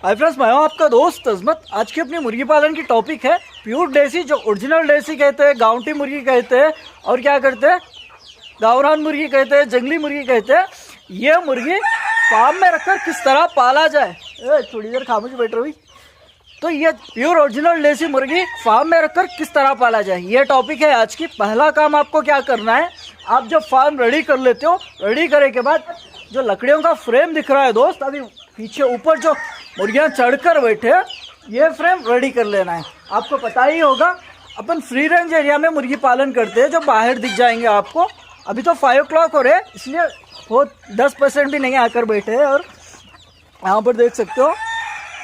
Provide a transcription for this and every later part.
Hi friends, मैं हूं आपका दोस्त अजमत। आज की अपनी मुर्गी पालन की टॉपिक है प्योर देसी, जो ओरिजिनल देसी कहते हैं, गांवटी मुर्गी कहते हैं, और क्या करते हैं, गावरान मुर्गी कहते हैं, जंगली मुर्गी कहते हैं। ये मुर्गी फार्म में रखकर किस तरह पाला जाए। थोड़ी देर खामोश बैठ रही। तो ये प्योर ओरिजिनल देसी मुर्गी फार्म में रखकर किस तरह पाला जाए, ये टॉपिक है आज की। पहला काम आपको क्या करना है, आप जब फार्म रेडी कर लेते हो, रेडी करने के बाद जो लकड़ियों का फ्रेम दिख रहा है दोस्त, अभी पीछे ऊपर जो मुर्गियाँ चढ़कर बैठे, ये फ्रेम रेडी कर लेना है। आपको पता ही होगा, अपन फ्री रेंज एरिया में मुर्गी पालन करते हैं, जो बाहर दिख जाएंगे आपको। अभी तो 5 o'clock हो रहे, इसलिए बहुत 10% भी नहीं आकर बैठे हैं। और यहाँ पर देख सकते हो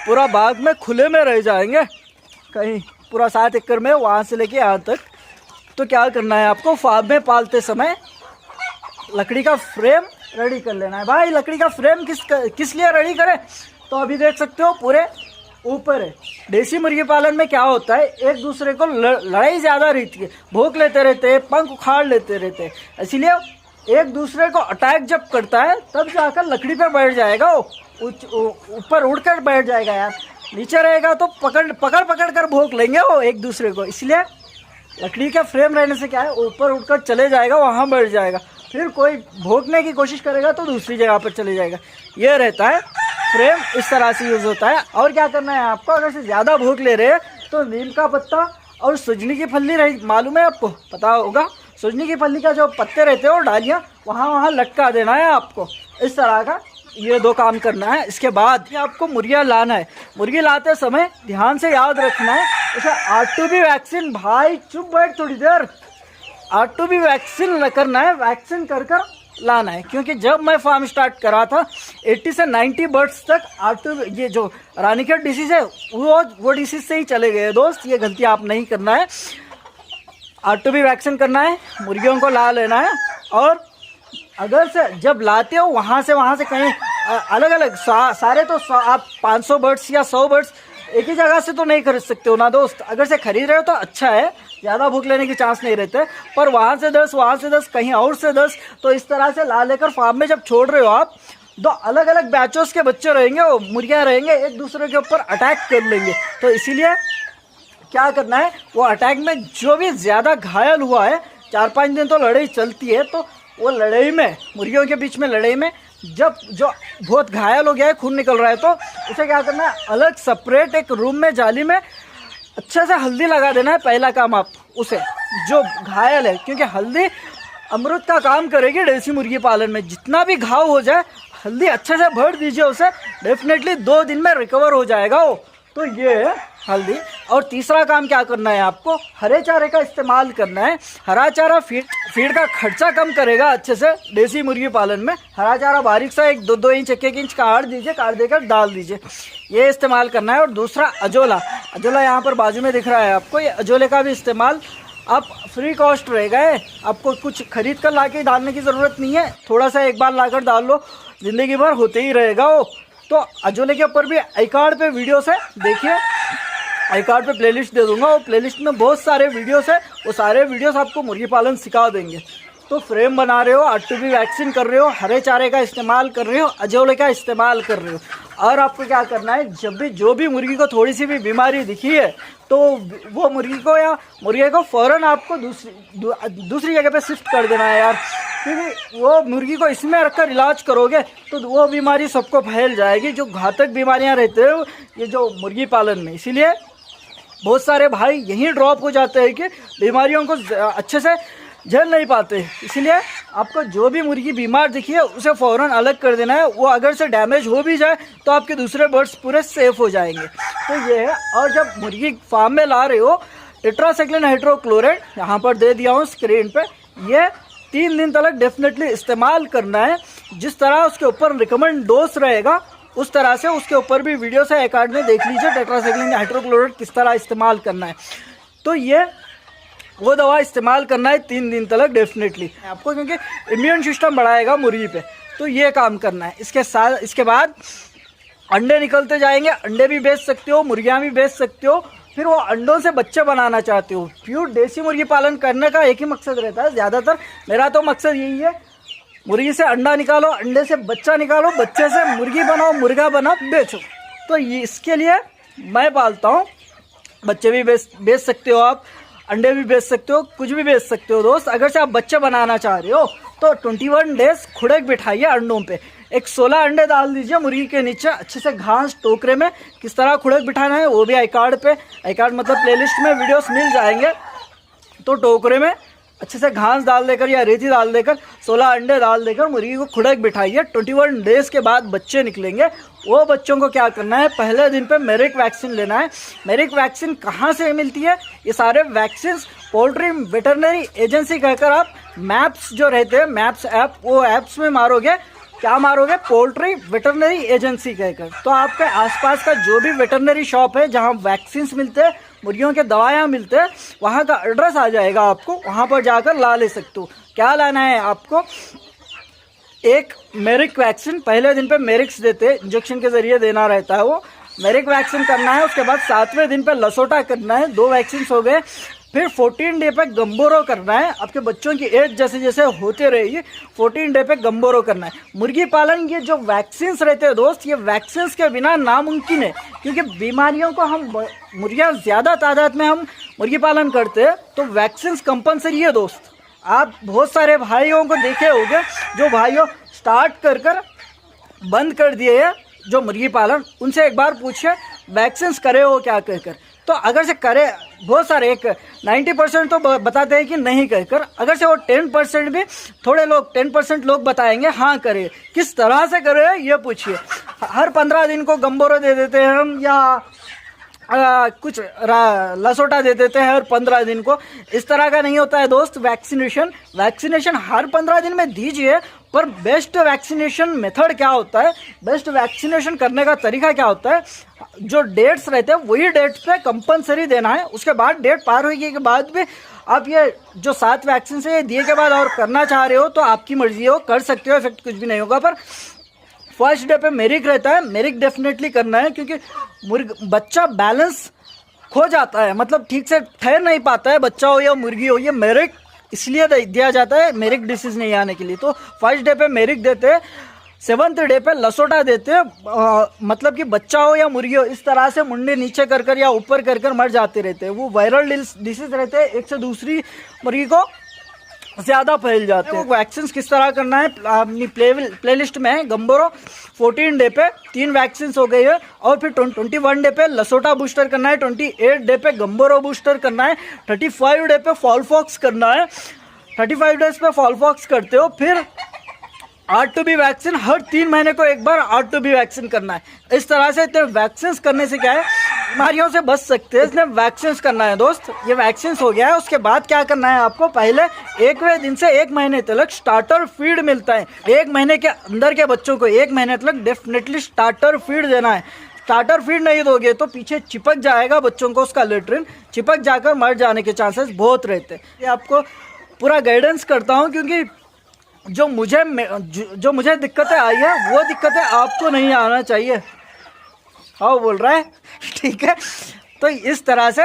पूरा बाग में खुले में रह जाएंगे, कहीं पूरा 7 एकड़ में, वहाँ से लेके यहाँ तक। तो क्या करना है आपको, फार्म में पालते समय लकड़ी का फ्रेम रेडी कर लेना है। भाई लकड़ी का फ्रेम किस लिए रेडी करें, तो अभी देख सकते हो पूरे ऊपर है। देसी मुर्गी पालन में क्या होता है, एक दूसरे को लड़ाई ज़्यादा रहती है, भौंक लेते रहते हैं, पंख उखाड़ लेते रहते हैं। इसलिए एक दूसरे को अटैक जब करता है तब जाकर लकड़ी पे बैठ जाएगा, वो ऊपर उड़कर बैठ जाएगा यार। नीचे रहेगा तो पकड़ कर भौंक लेंगे वो एक दूसरे को। इसलिए लकड़ी का फ्रेम रहने से क्या है, ऊपर उड़कर चले जाएगा, वहाँ बैठ जाएगा। फिर कोई भौंकने की कोशिश करेगा तो दूसरी जगह पर चले जाएगा। ये रहता है फ्रेम, इस तरह से यूज़ होता है। और क्या करना है आपको, अगर से ज़्यादा भूख ले रहे हैं तो नीम का पत्ता और सुजनी की फली रही, मालूम है आपको, पता होगा। सुजनी की फली का जो पत्ते रहते हैं और डालियाँ वहाँ लटका देना है आपको, इस तरह का। ये 2 काम करना है। इसके बाद आपको मुर्गियाँ लाना है। मुर्गी लाते समय ध्यान से याद रखना है, जैसे R2B वैक्सीन, भाई चुप बैठ थोड़ी देर, R2B वैक्सीन करना है, वैक्सीन कर लाना है। क्योंकि जब मैं फार्म स्टार्ट करा था 80 से 90 बर्ड्स तक R2B, ये जो रानीखेत डिसीज है, वो डिसीज से ही चले गए दोस्त। ये गलती आप नहीं करना है। R2B वैक्सीन करना है, मुर्गियों को ला लेना है। और अगर से जब लाते हो वहाँ से कहीं अलग अलग सारे तो आप 500 बर्ड्स या 100 बर्ड्स एक ही जगह से तो नहीं खरीद सकते हो ना दोस्त। अगर से खरीद रहे हो तो अच्छा है, ज़्यादा भूख लेने की चांस नहीं रहते। पर वहाँ से 10 कहीं और से 10, तो इस तरह से ला लेकर फार्म में जब छोड़ रहे हो आप, 2 अलग अलग बैचों के बच्चे रहेंगे, वो मुर्गियाँ रहेंगे, एक दूसरे के ऊपर अटैक कर लेंगे। तो इसीलिए क्या करना है, वो अटैक में जो भी ज़्यादा घायल हुआ है, 4-5 दिन तो लड़ाई चलती है, तो वो लड़ाई में, मुर्गियों के बीच में लड़ाई में जब जो बहुत घायल हो गया है, खून निकल रहा है, तो उसे क्या करना है, अलग सेपरेट एक रूम में जाली में अच्छे से हल्दी लगा देना है। पहला काम आप उसे, जो घायल है, क्योंकि हल्दी अमृत का काम करेगी देसी मुर्गी पालन में। जितना भी घाव हो जाए, हल्दी अच्छे से भर दीजिए उसे, डेफिनेटली 2 दिन में रिकवर हो जाएगा वो। तो ये है हल्दी। और तीसरा काम क्या करना है आपको, हरे चारे का इस्तेमाल करना है। हरा चारा फीड का खर्चा कम करेगा अच्छे से देसी मुर्गी पालन में। हरा चारा बारीक सा 1-2 इंच 1-1 इंच काट दीजिए, काट देकर डाल दीजिए, ये इस्तेमाल करना है। और दूसरा अजोला यहाँ पर बाजू में दिख रहा है आपको, ये अजोले का भी इस्तेमाल आप फ्री कॉस्ट रहेगा। आपको कुछ खरीद कर ला के डालने की ज़रूरत नहीं है, थोड़ा सा एक बार लाकर डाल लो, ज़िंदगी भर होते ही रहेगा वो। तो अजोले के ऊपर भी आई कार्ड पे वीडियोस है, देखिए, आई कार्ड पे प्लेलिस्ट दे दूंगा, वो प्लेलिस्ट में बहुत सारे वीडियोस है, वो सारे वीडियोस आपको मुर्गी पालन सिखा देंगे। तो फ्रेम बना रहे हो, R2B वैक्सीन कर रहे हो, हरे चारे का इस्तेमाल कर रहे हो, अजोले का इस्तेमाल कर रहे हो। और आपको क्या करना है, जब भी जो भी मुर्गी को थोड़ी सी भी बीमारी दिखी है, तो वो मुर्गी को या मुर्गे को फ़ौरन आपको दूसरी जगह पे शिफ्ट कर देना है यार। क्योंकि वो मुर्गी को इसमें रखकर इलाज करोगे तो वो बीमारी सबको फैल जाएगी, जो घातक बीमारियां रहते हैं ये जो मुर्गी पालन में। इसीलिए बहुत सारे भाई यहीं ड्रॉप हो जाते हैं कि बीमारियों को अच्छे से झेल नहीं पाते। इसलिए आपको जो भी मुर्गी बीमार दिखी है उसे फ़ौरन अलग कर देना है। वो अगर से डैमेज हो भी जाए तो आपके दूसरे बर्ड्स पूरे सेफ हो जाएंगे। तो ये है। और जब मुर्गी फार्म में ला रहे हो, टेट्रासाइक्लिन हाइड्रोक्लोराइड यहाँ पर दे दिया हूँ स्क्रीन पे, ये 3 दिन तक डेफिनेटली इस्तेमाल करना है। जिस तरह उसके ऊपर रिकमेंड डोज रहेगा उस तरह से उसके ऊपर भी वीडियो से एक कार्ड में देख लीजिए, टेट्रासाइक्लिन हाइड्रोक्लोराइड किस तरह इस्तेमाल करना है। तो ये वो दवा इस्तेमाल करना है 3 दिन तक डेफिनेटली आपको, क्योंकि इम्यून सिस्टम बढ़ाएगा मुर्गी पे। तो ये काम करना है। इसके बाद अंडे निकलते जाएंगे, अंडे भी बेच सकते हो, मुर्गियाँ भी बेच सकते हो। फिर वो अंडों से बच्चे बनाना चाहते हो, प्योर देसी मुर्गी पालन करने का एक ही मकसद रहता है, ज़्यादातर मेरा तो मकसद यही है, मुर्गी से अंडा निकालो, अंडे से बच्चा निकालो, बच्चे से मुर्गी बनाओ, मुर्गा बनाओ, बेचो। तो ये इसके लिए मैं पालता हूँ। बच्चे भी बेच सकते हो आप, अंडे भी बेच सकते हो, कुछ भी बेच सकते हो दोस्त। अगर से आप बच्चे बनाना चाह रहे हो तो 21 डेज खुड़क बिठाइए अंडों पे। एक 16 अंडे डाल दीजिए मुर्गी के नीचे, अच्छे से घास टोकरे में किस तरह खुड़क बिठाना है वो भी आई कार्ड पे, आई कार्ड मतलब प्लेलिस्ट में वीडियोस मिल जाएंगे। तो टोकरे में अच्छे से घास डाल देकर या रेती डाल देकर 16 अंडे डाल देकर मुर्गी को खुड़क बिठाइए। 21 डेज के बाद बच्चे निकलेंगे। वो बच्चों को क्या करना है, पहले दिन पे मेरिक वैक्सीन लेना है। मेरिक वैक्सीन कहाँ से मिलती है, ये सारे वैक्सीन पोल्ट्री वेटरनरी एजेंसी कहकर आप मैप्स जो रहते हैं, मैप्स ऐप, वो ऐप्स में मारोगे, क्या मारोगे, पोल्ट्री वेटरनरी एजेंसी कहकर। तो आपके आसपास का जो भी वेटरनरी शॉप है जहाँ वैक्सीन मिलते हैं, मुर्गियों के दवाइयाँ मिलते हैं, वहाँ का एड्रेस आ जाएगा आपको, वहाँ पर जाकर ला ले सकते हो। क्या लाना है आपको, एक मेरिक वैक्सीन, पहले दिन पे मेरिक्स देते हैं, इंजेक्शन के जरिए देना रहता है वो, मेरिक वैक्सीन करना है। उसके बाद 7वें दिन पे लसोटा करना है, 2 वैक्सीन हो गए। फिर 14 डे पे गम्बोरो करना है। आपके बच्चों की एज जैसे जैसे होते रहेगी 14 डे पे गम्बोरो करना है। मुर्गी पालन, ये जो वैक्सीन्स रहते हैं दोस्त, ये वैक्सीन्स के बिना नामुमकिन है, क्योंकि बीमारियों को हम मुर्गियाँ ज़्यादा तादाद में हम मुर्गी पालन करते हैं तो वैक्सीन्स कंपलसरी है दोस्त। आप बहुत सारे भाइयों को देखे होंगे जो भाइयों स्टार्ट कर बंद कर दिए है जो मुर्गी पालन, उनसे एक बार पूछिए वैक्सीन्स करे हो क्या कहकर। तो अगर से करे, बहुत सारे, एक 90% तो बताते हैं कि नहीं कहकर, अगर से वो 10% भी, थोड़े लोग 10% लोग बताएंगे हाँ करे। किस तरह से करे ये पूछिए। हर 15 दिन को गम्बोरो दे देते हैं हम, या कुछ लसोटा दे देते हैं हर 15 दिन को, इस तरह का नहीं होता है दोस्त। वैक्सीनेशन हर 15 दिन में दीजिए, पर बेस्ट वैक्सीनेशन मेथड क्या होता है, बेस्ट वैक्सीनेशन करने का तरीका क्या होता है, जो डेट्स रहते हैं वही डेट्स पे कंपलसरी देना है। उसके बाद डेट पार होने के बाद भी आप ये जो 7 वैक्सीन से दिए के बाद और करना चाह रहे हो तो आपकी मर्जी हो, कर सकते हो, इफेक्ट कुछ भी नहीं होगा। पर फर्स्ट डे पे मेरिक रहता है, मेरिक डेफिनेटली करना है, क्योंकि बच्चा बैलेंस खो जाता है, मतलब ठीक से ठहर नहीं पाता है, बच्चा हो या मुर्गी हो। ये मेरिक इसलिए दिया जाता है मेरिक डिसीज नहीं आने के लिए। तो फर्स्ट डे पे मेरिक देते हैं, 7th डे पे लसोटा देते हैं, मतलब कि बच्चा हो या मुर्गी हो, इस तरह से मुंडे नीचे कर या ऊपर कर मर जाते रहते हैं। वो वायरल डिसीज रहते हैं, एक से दूसरी मुर्गी को ज़्यादा फैल जाते हैं। वैक्सीन किस तरह करना है अपनी प्लेलिस्ट में है। गम्बोरो 14 डे पे 3 वैक्सीन हो गई है, और फिर 21 डे पे लसोटा बूस्टर करना है, 28 डे पे गम्बोरो बूस्टर करना है, 35 डे पे फॉलफॉक्स करना है। 35 डेज पे फॉलफॉक्स करते हो, फिर R2B वैक्सीन हर 3 महीने को एक बार R2B वैक्सीन करना है। इस तरह से इतने वैक्सीन करने से क्या है, बीमारियों से बच सकते हैं, इसलिए वैक्सीन करना है दोस्त। ये वैक्सीन हो गया है, उसके बाद क्या करना है आपको, पहले 1वें दिन से 1 महीने तक स्टार्टर फीड मिलता है। 1 महीने के अंदर के बच्चों को 1 महीने तक डेफिनेटली स्टार्टर फीड देना है। स्टार्टर फीड नहीं दोगे तो पीछे चिपक जाएगा बच्चों को, उसका लेट्रिन चिपक जाकर मर जाने के चांसेस बहुत रहते हैं। ये आपको पूरा गाइडेंस करता हूँ, क्योंकि जो मुझे दिक्कतें आई है वो दिक्कतें आपको नहीं आना चाहिए। हाँ बोल रहा है, ठीक है। तो इस तरह से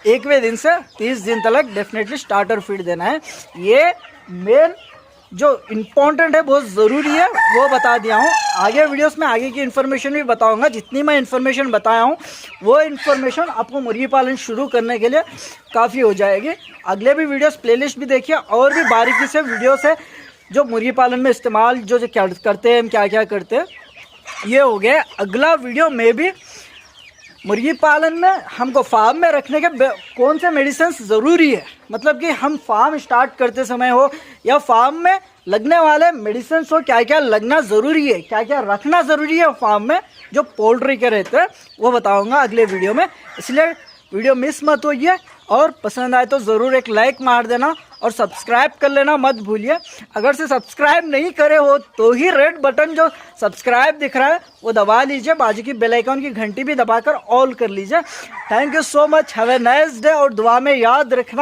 1वें दिन से 30 दिन तक डेफिनेटली स्टार्टर फीड देना है। ये मेन जो इम्पोर्टेंट है, बहुत ज़रूरी है, वो बता दिया हूँ। आगे वीडियोस में आगे की इन्फॉर्मेशन भी बताऊँगा। जितनी मैं इन्फॉर्मेशन बताया हूँ वो इन्फॉर्मेशन आपको मुर्गी पालन शुरू करने के लिए काफ़ी हो जाएगी। अगले भी वीडियोस प्लेलिस्ट भी देखिए, और भी बारीकी से वीडियोस है जो मुर्गी पालन में इस्तेमाल जो क्या करते हैं, हम क्या क्या करते हैं। ये हो गया। अगला वीडियो में भी मुर्गी पालन में हमको फार्म में रखने के कौन से मेडिसिन ज़रूरी है, मतलब कि हम फार्म स्टार्ट करते समय हो या फार्म में लगने वाले मेडिसिन हो, क्या क्या लगना ज़रूरी है, क्या क्या रखना ज़रूरी है फार्म में जो पोल्ट्री के रहते हैं, वो बताऊंगा अगले वीडियो में। इसलिए वीडियो मिस मत होइए, और पसंद आए तो ज़रूर एक लाइक मार देना और सब्सक्राइब कर लेना मत भूलिए। अगर से सब्सक्राइब नहीं करे हो तो ही रेड बटन जो सब्सक्राइब दिख रहा है वो दबा लीजिए, बाजू की बेल आइकन की घंटी भी दबाकर ऑल कर लीजिए। Thank you so much, have a nice day, और दुआ में याद रखना